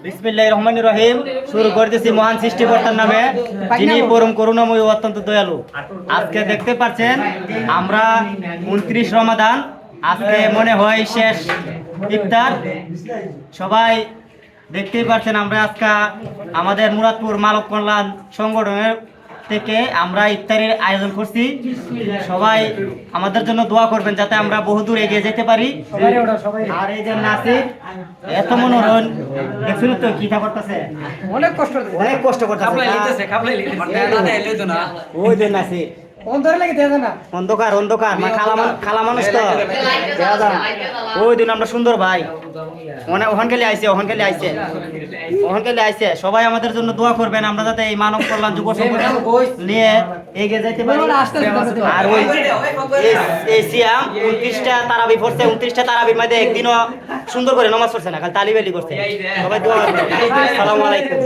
বিসমিল্লাহির রহমানির রহিম। শুরু করতেছি মহান সৃষ্টিকর্তার নামে, যিনি পরম করুণাময় ও অত্যন্ত দয়ালু। আজকে দেখতে পাচ্ছেন আমরা 29 রমাদান, আজকে মনে হয় শেষ ইফতার। সবাই দেখতেই পাচ্ছেন আমরা আজকে আমাদের মুরাদপুর মানব কল্যাণ সংগঠনের থেকে আমরা ইফতারের আয়োজন করছি। সবাই আমাদের জন্য দোয়া করবেন যাতে আমরা বহুদূর এগিয়ে যেতে পারি। আর এই যে নাসির এত মনোরণ দেখছিল তো কি করতেছে, অনেক কষ্ট করতেছে। ওই যে নাসির অন্ধকার অন্ধকার খালা মানুষ তো ওই দিন আমরা সুন্দর ভাই ওখানকালে আইছে। সবাই আমাদের জন্য দোয়া করবেন আমরা যাতে এই মানব কল্যাণ যুব সংগঠন নিয়ে এগিয়ে যেতে পারি। আর ওই এই সিয়াম 29টা তারাবি পড়ছে, 29টা তারাবির মধ্যে একদিনও সুন্দর করে নামাজ পড়ছে না, খালি তালিবেলি করছে। সবাই দোয়া করবেন। আসসালামু আলাইকুম।